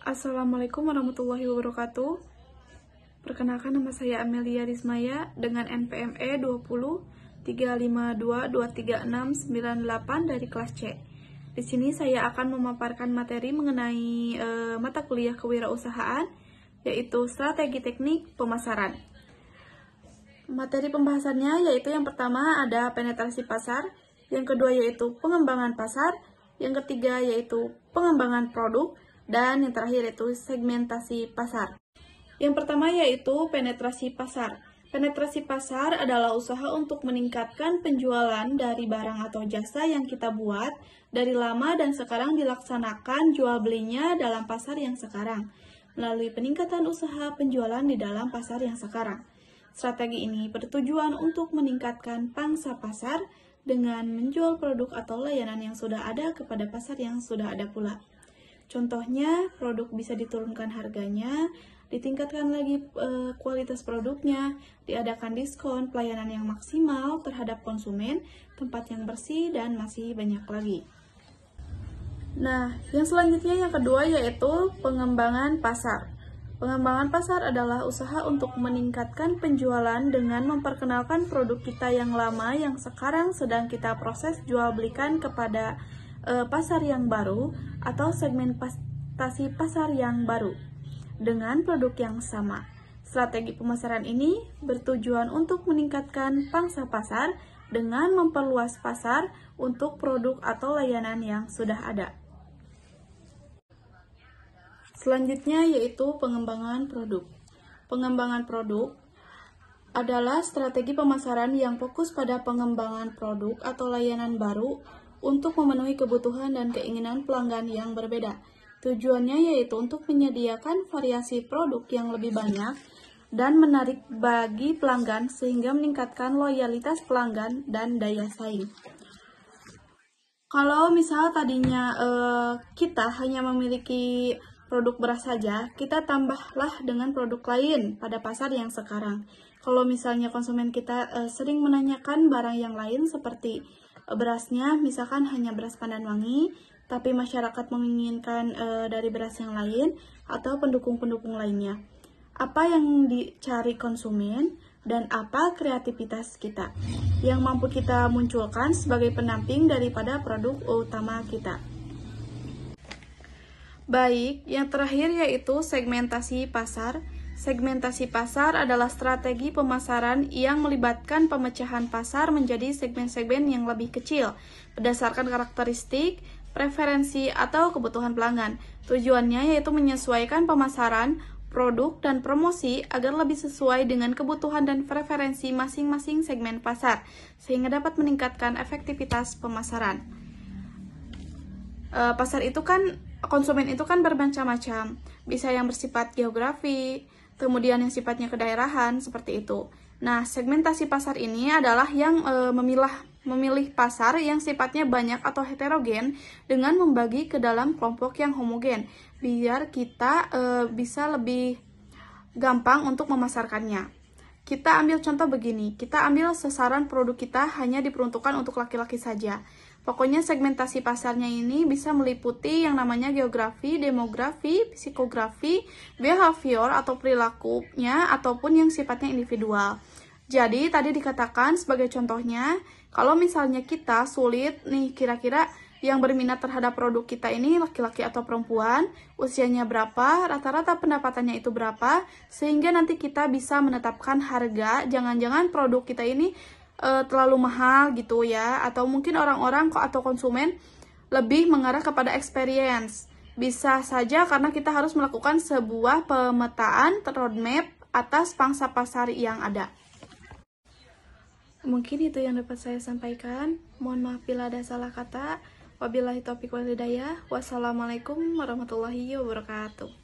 Assalamualaikum warahmatullahi wabarakatuh. Perkenalkan, nama saya Amelia Rismaya dengan NPME 20 352236998 dari kelas C. Di sini saya akan memaparkan materi mengenai mata kuliah kewirausahaan, yaitu strategi teknik pemasaran. Materi pembahasannya yaitu yang pertama ada penetrasi pasar, yang kedua yaitu pengembangan pasar, yang ketiga yaitu pengembangan produk, dan yang terakhir yaitu segmentasi pasar. Yang pertama yaitu penetrasi pasar. Penetrasi pasar adalah usaha untuk meningkatkan penjualan dari barang atau jasa yang kita buat dari lama dan sekarang dilaksanakan jual belinya dalam pasar yang sekarang, melalui peningkatan usaha penjualan di dalam pasar yang sekarang. Strategi ini bertujuan untuk meningkatkan pangsa pasar dengan menjual produk atau layanan yang sudah ada kepada pasar yang sudah ada pula. Contohnya, produk bisa diturunkan harganya, ditingkatkan lagi kualitas produknya, diadakan diskon, pelayanan yang maksimal terhadap konsumen, tempat yang bersih, dan masih banyak lagi. Nah, yang selanjutnya yang kedua yaitu pengembangan pasar. Pengembangan pasar adalah usaha untuk meningkatkan penjualan dengan memperkenalkan produk kita yang lama yang sekarang sedang kita proses jual belikan kepada pasar yang baru atau segmentasi pasar yang baru dengan produk yang sama. Strategi pemasaran ini bertujuan untuk meningkatkan pangsa pasar dengan memperluas pasar untuk produk atau layanan yang sudah ada. Selanjutnya yaitu pengembangan produk. Pengembangan produk adalah strategi pemasaran yang fokus pada pengembangan produk atau layanan baru untuk memenuhi kebutuhan dan keinginan pelanggan yang berbeda. Tujuannya yaitu untuk menyediakan variasi produk yang lebih banyak dan menarik bagi pelanggan sehingga meningkatkan loyalitas pelanggan dan daya saing. Kalau misal tadinya kita hanya memiliki produk beras saja, kita tambahlah dengan produk lain pada pasar yang sekarang. Kalau misalnya konsumen kita sering menanyakan barang yang lain seperti berasnya, misalkan hanya beras pandan wangi, tapi masyarakat menginginkan dari beras yang lain atau pendukung-pendukung lainnya. Apa yang dicari konsumen dan apa kreativitas kita yang mampu kita munculkan sebagai pendamping daripada produk utama kita. Baik, yang terakhir yaitu segmentasi pasar. Segmentasi pasar adalah strategi pemasaran yang melibatkan pemecahan pasar menjadi segmen-segmen yang lebih kecil berdasarkan karakteristik, preferensi, atau kebutuhan pelanggan. Tujuannya yaitu menyesuaikan pemasaran, produk, dan promosi agar lebih sesuai dengan kebutuhan dan preferensi masing-masing segmen pasar, sehingga dapat meningkatkan efektivitas pemasaran. Konsumen itu kan bermacam-macam, bisa yang bersifat geografi, kemudian yang sifatnya kedaerahan, seperti itu. Nah, segmentasi pasar ini adalah yang memilih pasar yang sifatnya banyak atau heterogen dengan membagi ke dalam kelompok yang homogen, biar kita bisa lebih gampang untuk memasarkannya. Kita ambil contoh begini, kita ambil sasaran produk kita hanya diperuntukkan untuk laki-laki saja. Pokoknya segmentasi pasarnya ini bisa meliputi yang namanya geografi, demografi, psikografi, behavior atau perilakunya, ataupun yang sifatnya individual. Jadi tadi dikatakan sebagai contohnya, kalau misalnya kita sulit nih kira-kira yang berminat terhadap produk kita ini laki-laki atau perempuan, usianya berapa, rata-rata pendapatannya itu berapa, sehingga nanti kita bisa menetapkan harga, jangan-jangan produk kita ini terlalu mahal gitu ya, atau mungkin orang-orang atau konsumen lebih mengarah kepada experience. Bisa saja karena kita harus melakukan sebuah pemetaan roadmap atas pangsa pasar yang ada. Mungkin itu yang dapat saya sampaikan. Mohon maaf bila ada salah kata. Wabillahi taufiq wal hidayah. Wassalamualaikum warahmatullahi wabarakatuh.